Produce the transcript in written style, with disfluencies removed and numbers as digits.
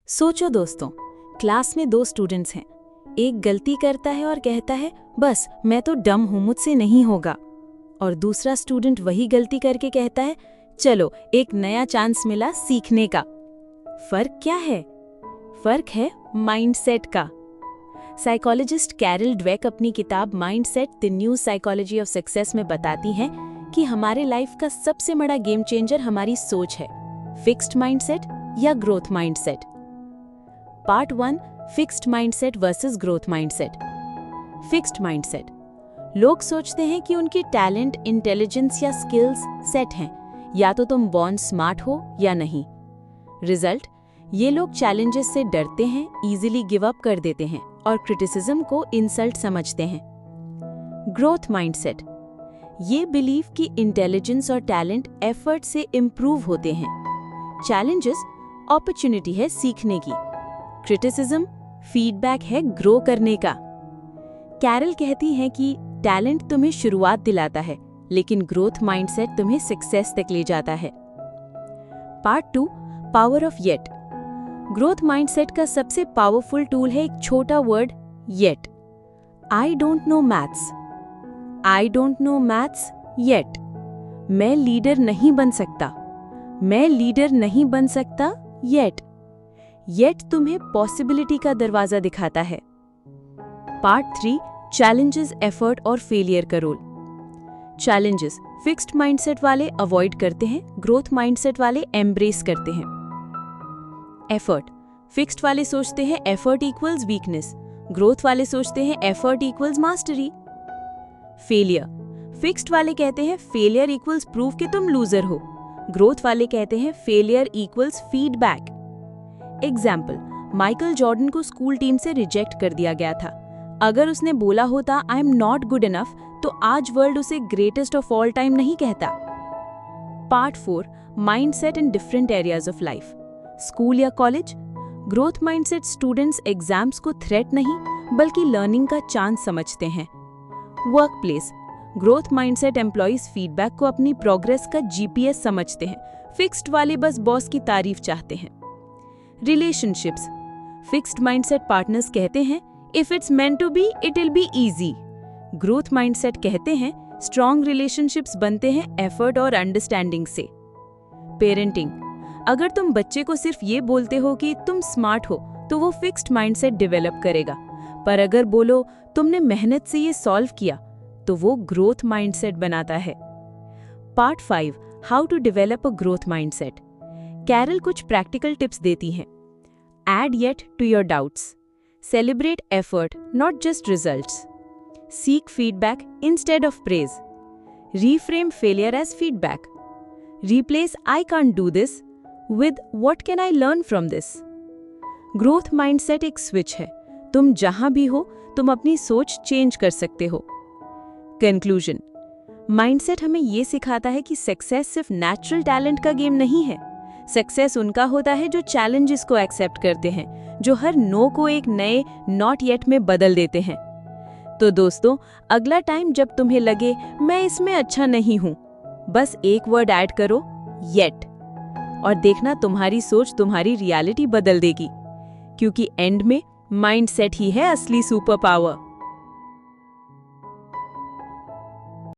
सोचो दोस्तों, क्लास में दो स्टूडेंट्स हैं। एक गलती करता है और कहता है बस मैं तो डम हूं, मुझसे नहीं होगा। और दूसरा स्टूडेंट वही गलती करके कहता है चलो एक नया चांस मिला सीखने का। फर्क क्या है? फर्क है माइंडसेट का। साइकोलॉजिस्ट कैरल ड्वेक अपनी किताब mindset the new psychology of success में बताती हैं कि हमारे लाइफ का सबसे बड़ा गेम चेंजर हमारी सोच है, फिक्स्ड माइंडसेट या growth mindset. Part 1, fixed mindset versus growth mindset. Fixed mindset, लोग सोचते हैं कि उनकी टैलेंट, इंटेलिजेंस या स्किल्स सेट हैं, या तो तुम बॉर्न स्मार्ट हो या नहीं। रिजल्ट, ये लोग चैलेंजेस से डरते हैं, इजीली गिव अप कर देते हैं और क्रिटिसिज्म को इंसल्ट समझते हैं। ग्रोथ माइंडसेट, ये बिलीव कि इंटेलिजेंस और टैलेंट एफर्ट से इंप्रूव होते हैं। चैलेंजेस अपॉर्चुनिटी है सीखने की, क्रिटिसिज्म फीडबैक है ग्रो करने का। कैरल कहती हैं कि टैलेंट तुम्हें शुरुआत दिलाता है, लेकिन ग्रोथ माइंडसेट तुम्हें सक्सेस तक ले जाता है। Part 2, power of yet. Growth mindset का सबसे पावरफुल टूल है एक छोटा word, yet. I don't know maths, I don't know maths yet. मैं लीडर नहीं बन सकता, मैं लीडर नहीं बन सकता येट। येट तुम्हें पॉसिबिलिटी का दरवाजा दिखाता है। पार्ट 3, चैलेंजेस, एफर्ट और फेलियर का रोल। चैलेंजेस फिक्स्ड माइंडसेट वाले अवॉइड करते हैं, ग्रोथ माइंडसेट वाले एम्ब्रेस करते हैं। एफर्ट, फिक्स्ड वाले सोचते हैं एफर्ट इक्वल्स वीकनेस, ग्रोथ वाले सोचते हैं effort equals mastery. Failure, fixed वाले कहते हैं फेलियर इक्वल्स प्रूफ कि तुम लूजर हो, ग्रोथ वाले कहते हैं failure equals feedback. Example, Michael Jordan को स्कूल टीम से रिजेक्ट कर दिया गया था। अगर उसने बोला होता I am not good enough, तो आज वर्ल्ड उसे ग्रेटेस्ट ऑफ ऑल टाइम नहीं कहता। Part 4, mindset in different areas of life. School या college, growth mindset students exams को थ्रेट नहीं बल्कि लर्निंग का चांस समझते हैं। Work place, growth mindset employees feedback को अपनी प्रोग्रेस का जीपीएस समझते हैं, फिक्स्ड वाले बस बॉस की तारीफ चाहते हैं। रिलेशनशिप्स, फिक्स्ड माइंडसेट पार्टनर्स कहते हैं if it's meant to be it will be easy, growth mindset कहते हैं स्ट्रॉन्ग रिलेशनशिप्स बनते हैं एफर्ट और अंडरस्टैंडिंग से। पेरेंटिंग, अगर तुम बच्चे को सिर्फ ये बोलते हो कि तुम स्मार्ट हो तो वो फिक्स्ड माइंडसेट डेवलप करेगा, पर अगर बोलो तुमने मेहनत से ये सॉल्व किया तो वो ग्रोथ माइंडसेट बनाता है। Part 5, how to develop a growth mindset. Carol कुछ प्रैक्टिकल टिप्स देती हैं। Add yet to your doubts. Celebrate effort, not just results. Seek feedback instead of praise. Reframe failure as feedback. Replace I can't do this with what can I learn from this. Growth mindset एक switch है। तुम जहां भी हो, तुम अपनी सोच change कर सकते हो। कंक्लूजन, माइंडसेट हमें ये सिखाता है कि सक्सेस सिर्फ नेचुरल टैलेंट का गेम नहीं है। सक्सेस उनका होता है जो चैलेंजेस को एक्सेप्ट करते हैं, जो हर नो को एक नए नॉट येट में बदल देते हैं। तो दोस्तों, अगला टाइम जब तुम्हें लगे मैं इसमें अच्छा नहीं हूं, बस एक वर्ड ऐड करो, येट, और देखना तुम्हारी सोच तुम्हारी रियलिटी बदल देगी, क्योंकि एंड में माइंडसेट ही है असली सुपर पावर।